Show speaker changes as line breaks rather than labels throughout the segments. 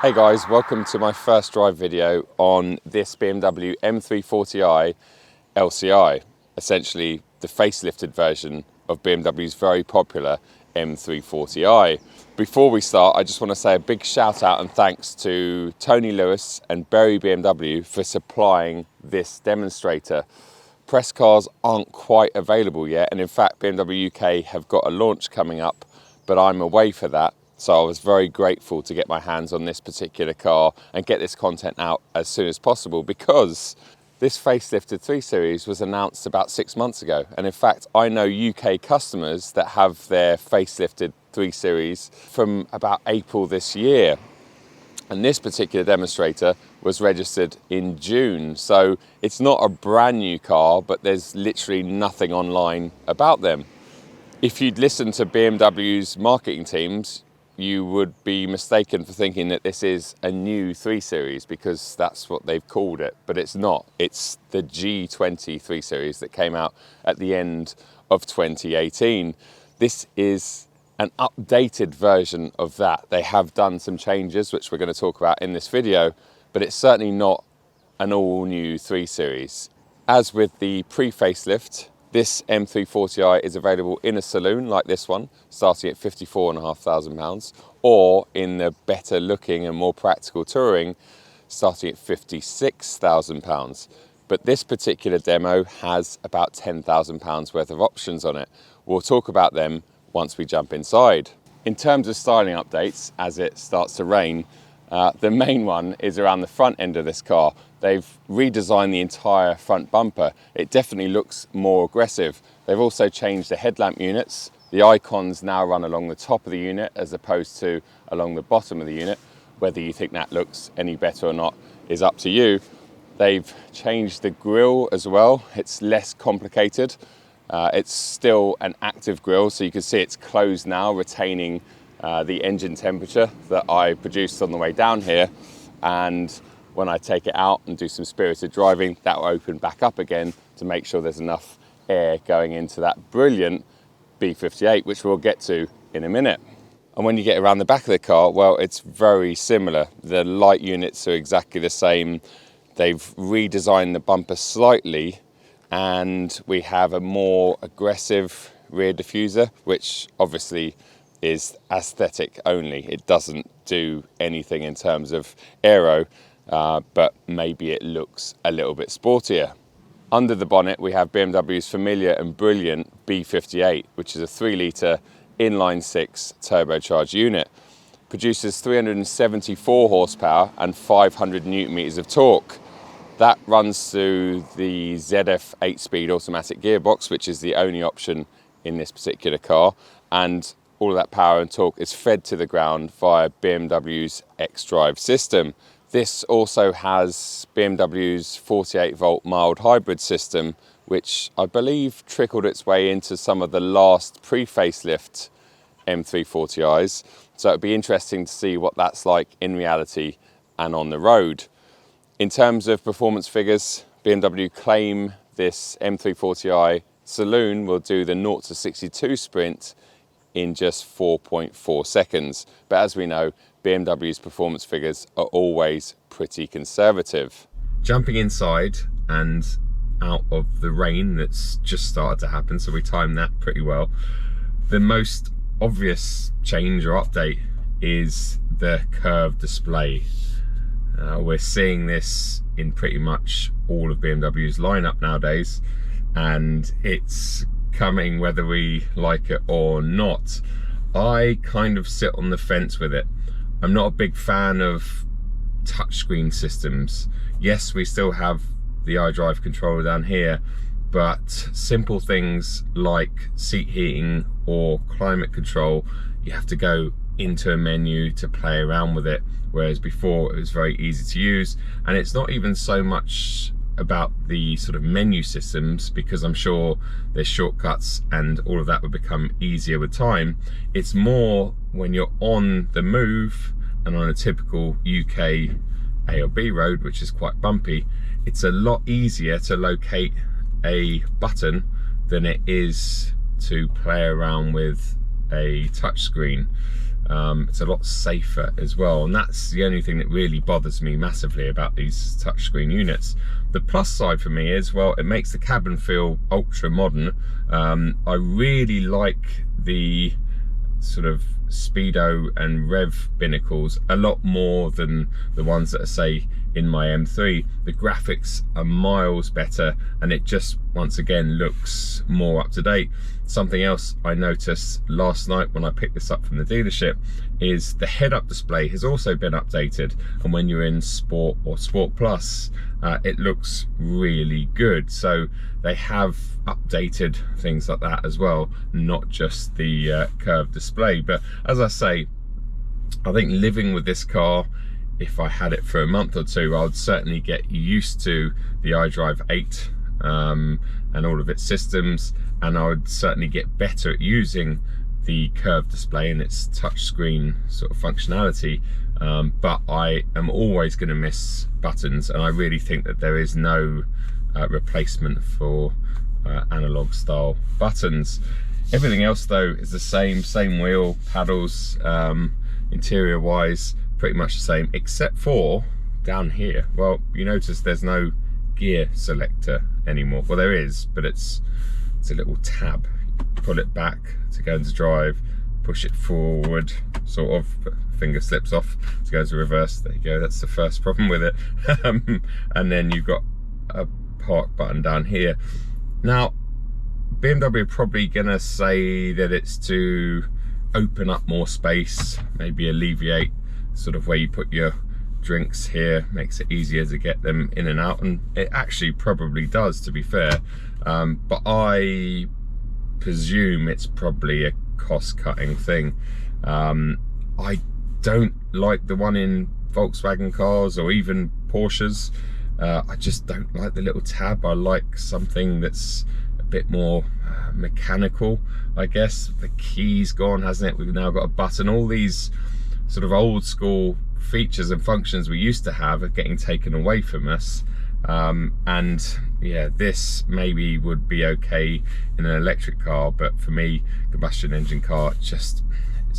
Hey guys, welcome to my first drive video on this BMW M340i LCI, essentially the facelifted version of BMW's very popular M340i. Before we start, I just want to say a big shout out and thanks to Tony Lewis and Berry BMW for supplying this demonstrator. Press cars aren't quite available yet, and in fact BMW UK have got a launch coming up, but I'm away for that. So I was very grateful to get my hands on this particular car and get this content out as soon as possible, because this facelifted 3 Series was announced about 6 months ago. And in fact, I know UK customers that have their facelifted 3 Series from about April this year. And this particular demonstrator was registered in June. So it's not a brand new car, but there's literally nothing online about them. If you'd listened to BMW's marketing teams, you would be mistaken for thinking that this is a new 3 Series, because that's what they've called it, but it's not. It's the G20 3 Series that came out at the end of 2018. This is an updated version of that. They have done some changes, which we're going to talk about in this video, but it's certainly not an all-new 3 Series. As with the pre-facelift, this M340i is available in a saloon like this one, starting at £54,500, or in the better looking and more practical touring, starting at £56,000. But this particular demo has about £10,000 worth of options on it. We'll talk about them once we jump inside. In terms of styling updates, as it starts to rain, the main one is around the front end of this car. They've redesigned the entire front bumper. It definitely looks more aggressive. They've also changed the headlamp units. The icons now run along the top of the unit as opposed to along the bottom of the unit. Whether you think that looks any better or not is up to you. They've changed the grille as well. It's less complicated. It's still an active grille, so you can see it's closed now, retaining the engine temperature that I produced on the way down here. And when I take it out and do some spirited driving, that will open back up again to make sure there's enough air going into that brilliant B58, which we'll get to in a minute. And when you get around the back of the car, well, it's very similar. The light units are exactly the same. They've redesigned the bumper slightly, and we have a more aggressive rear diffuser, which obviously is aesthetic only. It doesn't do anything in terms of aero, but maybe it looks a little bit sportier. Under the bonnet, we have BMW's familiar and brilliant B58, which is a 3-litre inline-6 turbocharged unit. Produces 374 horsepower and 500 newton meters of torque. That runs through the ZF 8-speed automatic gearbox, which is the only option in this particular car, and all of that power and torque is fed to the ground via BMW's xDrive system. This also has BMW's 48-volt mild hybrid system, which I believe trickled its way into some of the last pre-facelift M340i's. So it'd be interesting to see what that's like in reality and on the road. In terms of performance figures, BMW claim this M340i Saloon will do the 0 to 62 sprint in just 4.4 seconds. But as we know, BMW's performance figures are always pretty conservative. Jumping inside and out of the rain that's just started to happen, so we timed that pretty well. The most obvious change or update is the curved display. We're seeing this in pretty much all of BMW's lineup nowadays, and it's coming whether we like it or not. I kind of sit on the fence with it. I'm not a big fan of touchscreen systems. Yes, we still have the iDrive controller down here, but simple things like seat heating or climate control, you have to go into a menu to play around with it, whereas before it was very easy to use. And it's not even so much about the sort of menu systems, because I'm sure there's shortcuts and all of that would become easier with time. It's more when you're on the move and on a typical UK A or B road, which is quite bumpy, it's a lot easier to locate a button than it is to play around with a touchscreen. It's a lot safer as well, and that's the only thing that really bothers me massively about these touchscreen units. The plus side for me is, well, it makes the cabin feel ultra modern. I really like the sort of speedo and rev binnacles a lot more than the ones that are, say, in my M3. The graphics are miles better, and it just once again looks more up to date. Something else I noticed last night when I picked this up from the dealership is the head-up display has also been updated, and when you're in Sport or Sport Plus, it looks really good. So they have updated things like that as well, not just the curved display. But as I say, I think living with this car, if I had it for a month or two, I would certainly get used to the iDrive 8 and all of its systems, and I would certainly get better at using the curved display and its touchscreen sort of functionality. But I am always going to miss buttons, and I really think that there is no replacement for analog style buttons. Everything else though is the same wheel, paddles, interior wise pretty much the same, except for down here. Well, you notice there's no gear selector anymore. Well, there is, but it's a little tab. Pull it back to go into drive, push it forward, sort of, finger slips off to go into reverse. There you go, that's the first problem with it. And then you've got a park button down here. Now, BMW are probably gonna say that it's to open up more space, maybe alleviate sort of where you put your drinks here, makes it easier to get them in and out, and it actually probably does, to be fair. But I presume it's probably a cost-cutting thing. I don't like the one in Volkswagen cars or even Porsches. I just don't like the little tab. I like something that's a bit more mechanical, I guess. The key's gone, hasn't it? We've now got a button. All these sort of old school features and functions we used to have are getting taken away from us. And yeah, this maybe would be okay in an electric car, but for me, combustion engine car, it's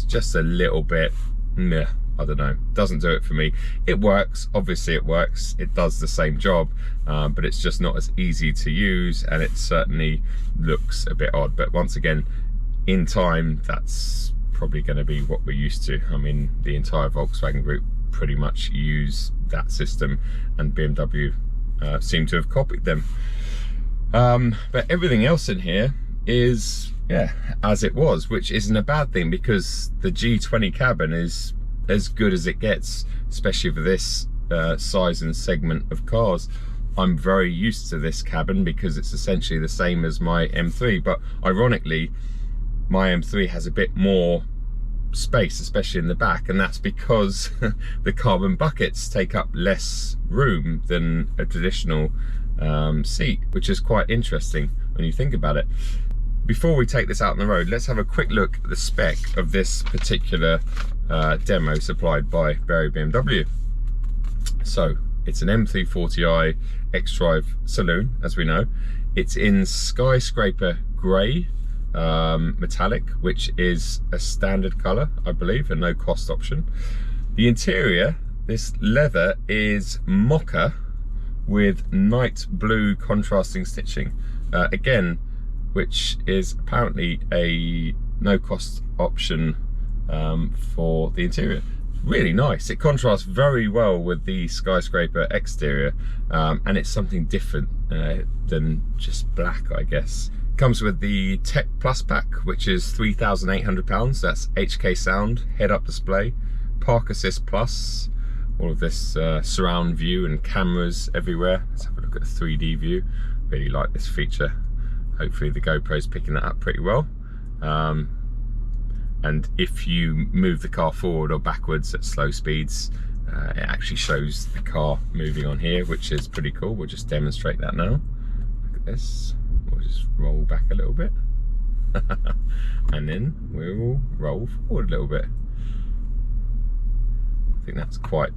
just a little bit meh. I don't know, doesn't do it for me. It works, obviously it works, it does the same job, but it's just not as easy to use, and it certainly looks a bit odd. But once again, in time, that's probably going to be what we're used to. I mean, the entire Volkswagen group pretty much use that system, and BMW seem to have copied them. But everything else in here is, yeah, as it was, which isn't a bad thing, because the G20 cabin is as good as it gets, especially for this size and segment of cars. I'm very used to this cabin because it's essentially the same as my M3, but ironically, my M3 has a bit more space, especially in the back, and that's because the carbon buckets take up less room than a traditional seat, which is quite interesting when you think about it. Before we take this out on the road, let's have a quick look at the spec of this particular demo supplied by Berry BMW. So it's an M340i xDrive saloon, as we know. It's in skyscraper grey metallic, which is a standard color, I believe, and no cost option. The interior, this leather is mocha with night blue contrasting stitching, again, which is apparently a no cost option for the interior. Really nice. It contrasts very well with the skyscraper exterior, and it's something different than just black, I guess. Comes with the Tech Plus pack, which is £3,800. That's HK sound, head-up display, Park Assist Plus, all of this surround view and cameras everywhere. Let's have a look at the 3D view. Really like this feature. Hopefully the GoPro's picking that up pretty well. And if you move the car forward or backwards at slow speeds, it actually shows the car moving on here, which is pretty cool. We'll just demonstrate that now. Look at this. We'll just roll back a little bit. And then we'll roll forward a little bit. I think that's quite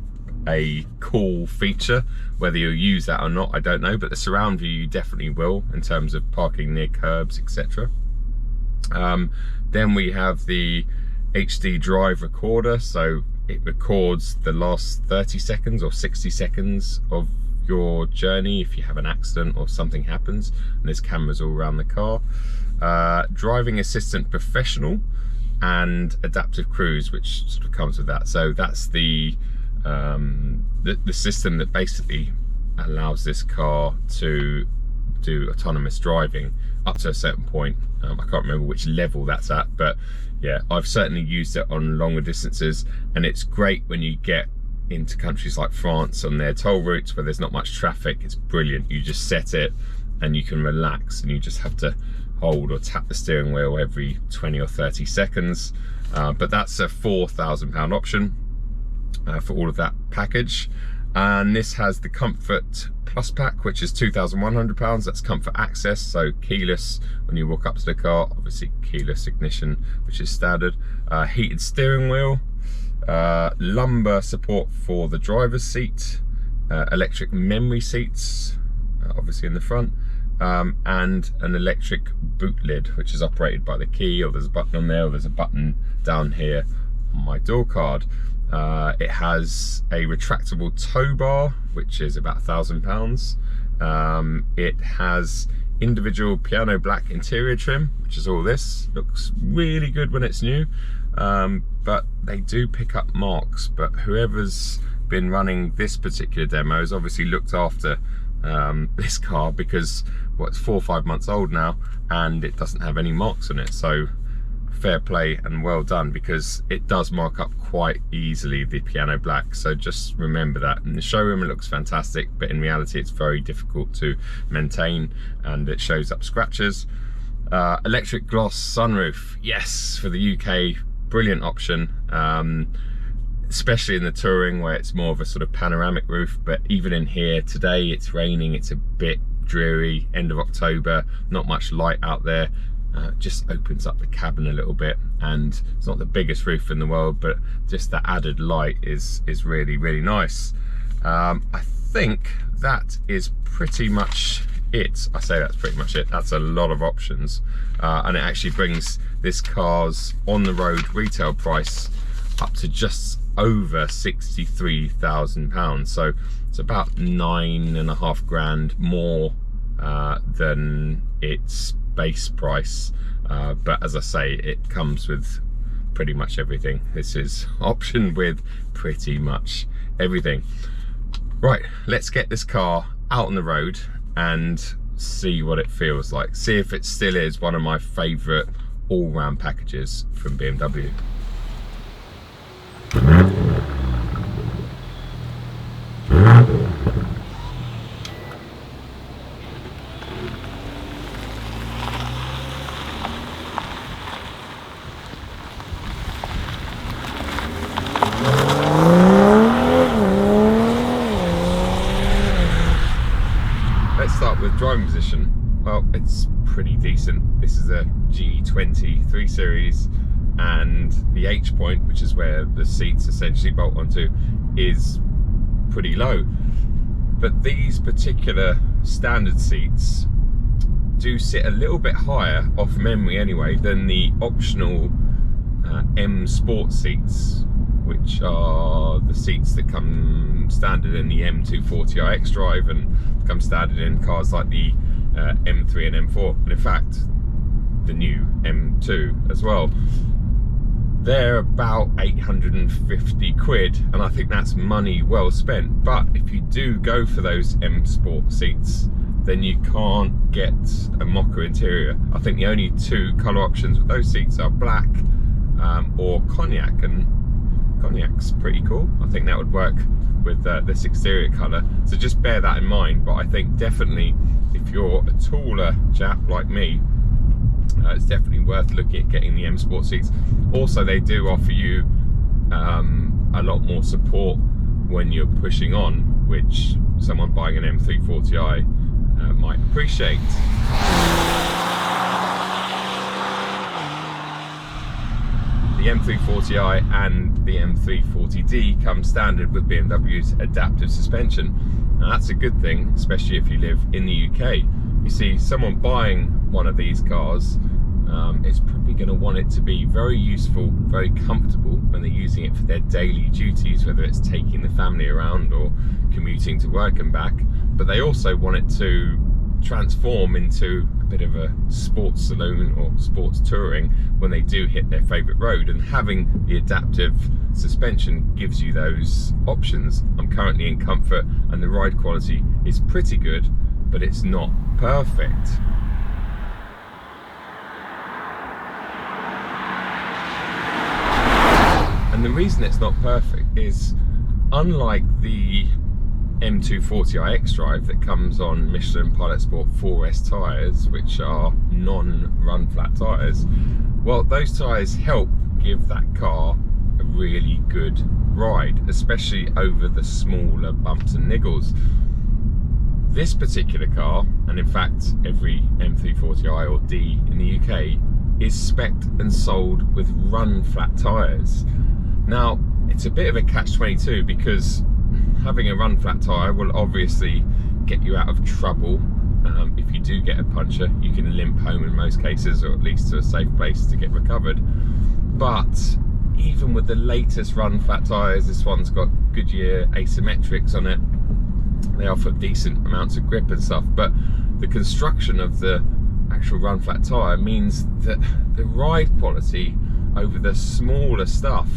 a cool feature. Whether you'll use that or not, I don't know, but the surround view you definitely will, in terms of parking near curbs, etc. Then we have the HD drive recorder, so it records the last 30 seconds or 60 seconds of your journey if you have an accident or something happens, and there's cameras all around the car. Driving assistant professional and adaptive cruise, which sort of comes with that. So that's the system that basically allows this car to do autonomous driving up to a certain point. I can't remember which level that's at, but yeah, I've certainly used it on longer distances, and it's great when you get into countries like France on their toll routes where there's not much traffic. It's brilliant. You just set it and you can relax, and you just have to hold or tap the steering wheel every 20 or 30 seconds. But that's a £4,000 option for all of that package. And this has the Comfort Plus pack, which is £2,100. That's comfort access, so keyless when you walk up to the car, obviously keyless ignition, which is standard. Heated steering wheel, lumbar support for the driver's seat, electric memory seats, obviously in the front, and an electric boot lid, which is operated by the key, or there's a button on there, or there's a button down here on my door card. It has a retractable tow bar, which is about £1,000. It has individual piano black interior trim, which is all this. Looks really good when it's new, but they do pick up marks. But whoever's been running this particular demo has obviously looked after this car, because it's 4 or 5 months old now and it doesn't have any marks on it. So fair play and well done, because it does mark up quite easily, the piano black. So just remember that. In the showroom it looks fantastic, but in reality it's very difficult to maintain, and it shows up scratches. Electric gloss sunroof, yes, for the UK, brilliant option, especially in the touring where it's more of a sort of panoramic roof. But even in here today, it's raining, it's a bit dreary, end of October, not much light out there. Just opens up the cabin a little bit, and it's not the biggest roof in the world, but just that added light is really, really nice. I think that is pretty much it. I say that's pretty much it. That's a lot of options, and it actually brings this car's on the road retail price up to just over £63,000. So it's about 9.5 grand more than its base price, but as I say, it comes with pretty much everything. This is optioned with pretty much everything. Right, let's get this car out on the road and see what it feels like, see if it still is one of my favorite all-round packages from BMW. Driving position, well, it's pretty decent. This is a G20 3 Series, and the H point, which is where the seats essentially bolt onto, is pretty low. But these particular standard seats do sit a little bit higher, off memory anyway, than the optional M Sport seats, which are the seats that come standard in the M240i xDrive and come standard in cars like the M3 and M4, and in fact the new M2 as well. They're about 850 quid, and I think that's money well spent. But if you do go for those M Sport seats, then you can't get a mocha interior. I think the only 2 colour options with those seats are black or cognac, and cognac's pretty cool. I think that would work with this exterior colour, so just bear that in mind. But I think definitely if you're a taller chap like me, it's definitely worth looking at getting the M Sport seats. Also, they do offer you a lot more support when you're pushing on, which someone buying an M340i might appreciate. The M340i and the M340d come standard with BMW's adaptive suspension. Now that's a good thing, especially if you live in the UK. You see, someone buying one of these cars is probably going to want it to be very useful, very comfortable when they're using it for their daily duties, whether it's taking the family around or commuting to work and back. But they also want it to transform into a bit of a sports saloon or sports touring when they do hit their favourite road, and having the adaptive suspension gives you those options. I'm currently in comfort and the ride quality is pretty good, but it's not perfect. And the reason it's not perfect is, unlike the M340i xDrive that comes on Michelin Pilot Sport 4S tyres, which are non-run flat tyres, well, those tyres help give that car a really good ride, especially over the smaller bumps and niggles. This particular car, and in fact every M340i or D in the UK, is spec'd and sold with run flat tyres. Now, it's a bit of a catch-22 because having a run flat tyre will obviously get you out of trouble. If you do get a puncture, you can limp home in most cases, or at least to a safe place to get recovered. But even with the latest run flat tyres, this one's got Goodyear asymmetrics on it. They offer decent amounts of grip and stuff, but the construction of the actual run flat tyre means that the ride quality over the smaller stuff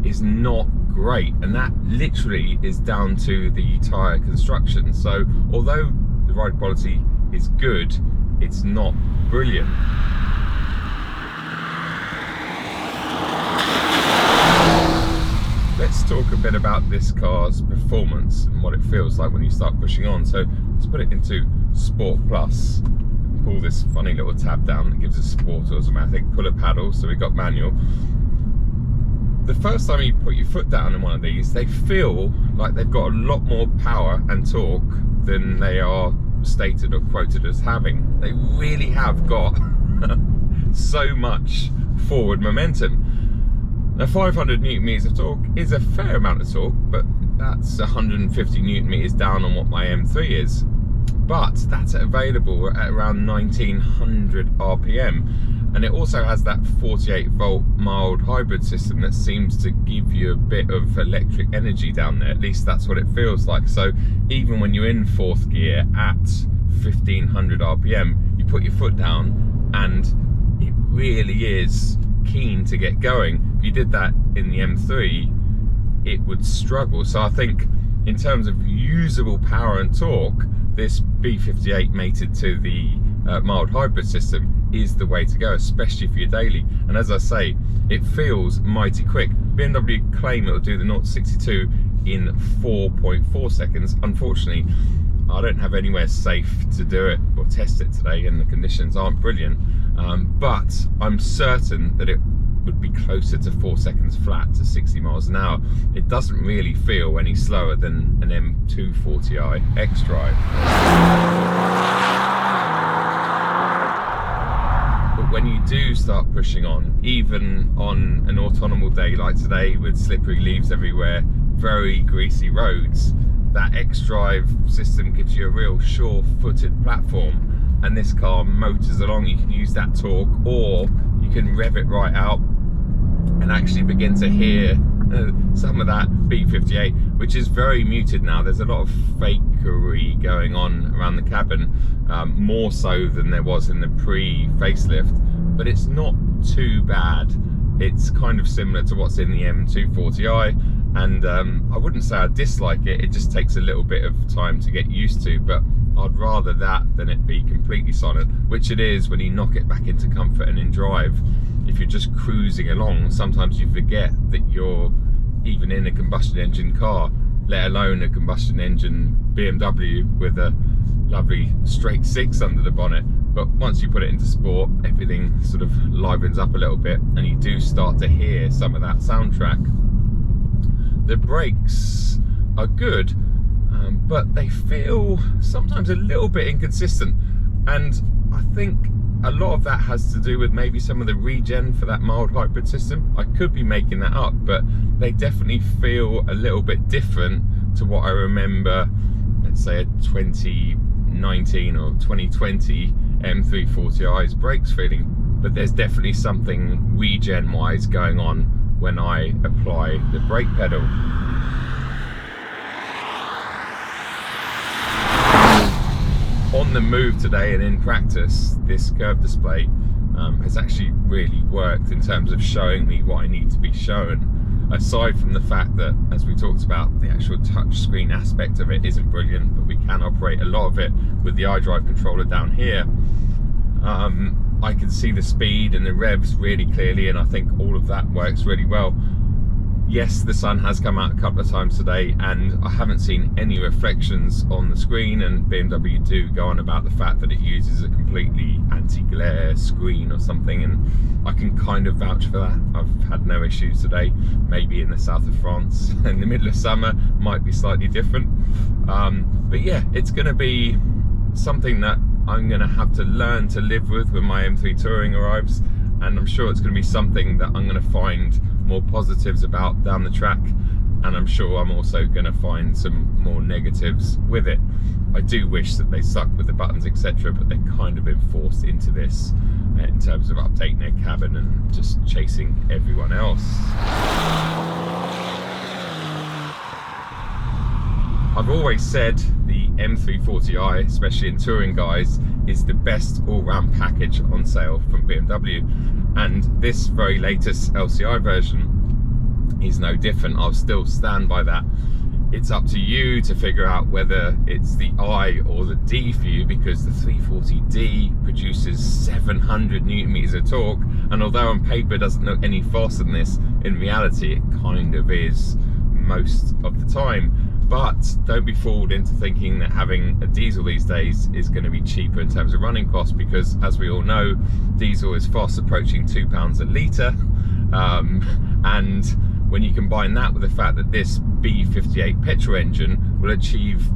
is not great, and that literally is down to the tyre construction. So although the ride quality is good, it's not brilliant. Let's talk a bit about this car's performance and what it feels like when you start pushing on. So let's put it into Sport Plus. Pull this funny little tab down that gives us sport automatic, pull a paddle, so we've got manual. The first time you put your foot down in one of these, they feel like they've got a lot more power and torque than they are stated or quoted as having. They really have got so much forward momentum. Now, 500 newton meters of torque is a fair amount of torque, but that's 150 newton meters down on what my M3 is. But that's available at around 1900 RPM. And it also has that 48 volt mild hybrid system that seems to give you a bit of electric energy down there. At least that's what it feels like. So even when you're in fourth gear at 1500 RPM, you put your foot down and it really is keen to get going. If you did that in the M3, it would struggle. So I think in terms of usable power and torque, this B58 mated to the mild hybrid system is the way to go, especially for your daily. And as I say, it feels mighty quick. BMW claim it'll do the 0 to 62 in 4.4 seconds. Unfortunately, I don't have anywhere safe to do it or test it today, and the conditions aren't brilliant. But I'm certain that it would be closer to 4 seconds flat to 60 miles an hour. It doesn't really feel any slower than an M340i xDrive. But when you do start pushing on, even on an autonomous day like today with slippery leaves everywhere, very greasy roads, that xDrive system gives you a real sure-footed platform, and this car motors along. You can use that torque, or you can rev it right out and actually begin to hear some of that B58, which is very muted now. There's a lot of fakery going on around the cabin, more so than there was in the pre-facelift, but it's not too bad. It's kind of similar to what's in the M340i, and I wouldn't say I dislike it. It just takes a little bit of time to get used to, but I'd rather that than it be completely silent, which it is when you knock it back into comfort and in drive. If you're just cruising along, sometimes you forget that you're even in a combustion engine car, let alone a combustion engine BMW with a lovely straight 6 under the bonnet. But once you put it into sport, everything sort of livens up a little bit, and you do start to hear some of that soundtrack. The brakes are good, but they feel sometimes a little bit inconsistent, and I think a lot of that has to do with maybe some of the regen for that mild hybrid system. I could be making that up, but they definitely feel a little bit different to what I remember, let's say, a 2019 or 2020 M340i's brakes feeling. but there's definitely something regen wise going on when I apply the brake pedal. On the move today and in practice, this curve display has actually really worked in terms of showing me what I need to be shown. Aside from the fact that, as we talked about, the actual touch screen aspect of it isn't brilliant, but we can operate a lot of it with the iDrive controller down here. I can see the speed and the revs really clearly, and I think all of that works really well. Yes, the sun has come out a couple of times today, and I haven't seen any reflections on the screen, and BMW do go on about the fact that it uses a completely anti-glare screen or something, and I can kind of vouch for that. I've had no issues today. Maybe in the south of France in the middle of summer might be slightly different, but yeah, it's going to be something that I'm going to have to learn to live with when my M3 Touring arrives, and I'm sure it's going to be something that I'm going to find more positives about down the track, and I'm sure I'm also going to find some more negatives with it. I do wish that they stuck with the buttons, etc., but they've kind of been forced into this in terms of updating their cabin and just chasing everyone else. I've always said the M340i, especially in touring guys, is the best all-round package on sale from BMW, and this very latest LCI version is no different. I'll still stand by that. It's up to you to figure out whether it's the I or the D for you, because the 340D produces 700 Newton meters of torque, and although on paper it doesn't look any faster than this, in reality it kind of is most of the time. But don't be fooled into thinking that having a diesel these days is going to be cheaper in terms of running costs, because as we all know, diesel is fast approaching £2 a litre, and when you combine that with the fact that this B58 petrol engine will achieve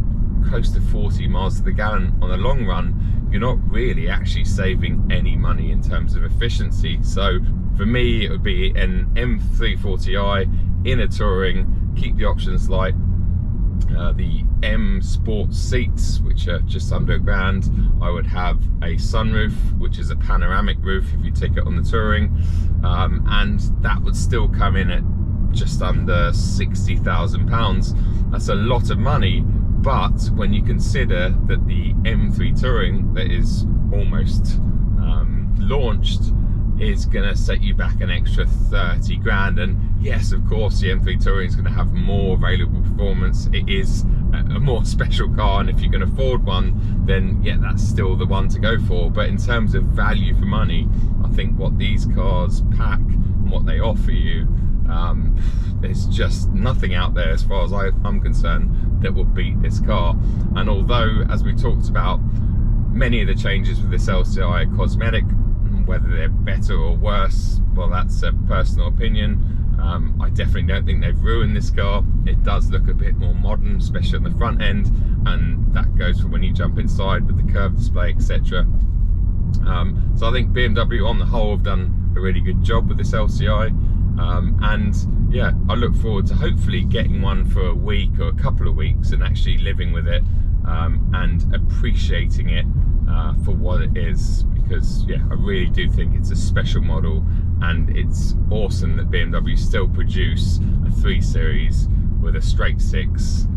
close to 40 miles to the gallon on the long run, you're not really actually saving any money in terms of efficiency. So for me, it would be an M340i in a touring, keep the options light. The M Sport seats, which are just under £1,000. I would have a sunroof, which is a panoramic roof if you take it on the touring, and that would still come in at just under £60,000. That's a lot of money, but when you consider that the M3 Touring that is almost launched is going to set you back an extra 30 grand, and yes, of course the M3 Touring is going to have more available performance. It is a more special car, and if you can afford one, then yeah, that's still the one to go for. But in terms of value for money, I think what these cars pack and what they offer you, there's just nothing out there as far as I'm concerned that will beat this car. And although, as we talked about, many of the changes with this LCI are cosmetic, whether they're better or worse, well, that's a personal opinion. I definitely don't think they've ruined this car. It does look a bit more modern, especially on the front end, and that goes for when you jump inside with the curved display, etc. So I think BMW on the whole have done a really good job with this LCI, and yeah, I look forward to hopefully getting one for a week or a couple of weeks and actually living with it and appreciating it for what it is, because yeah, I really do think it's a special model, and it's awesome that BMW still produce a 3 Series with a straight 6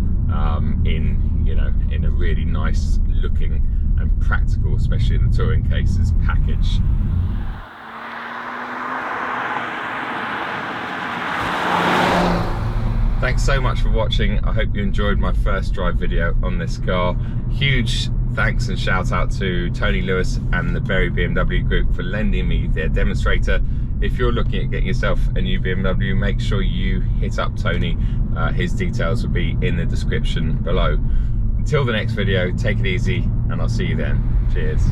in a really nice looking and practical, especially in the touring cases, package. Thanks so much for watching. I hope you enjoyed my first drive video on this car. Huge thanks and shout out to Tony Lewis and the Berry BMW Group for lending me their demonstrator. If you're looking at getting yourself a new BMW, make sure you hit up Tony. His details will be in the description below. Until the next video, take it easy, and I'll see you then. Cheers.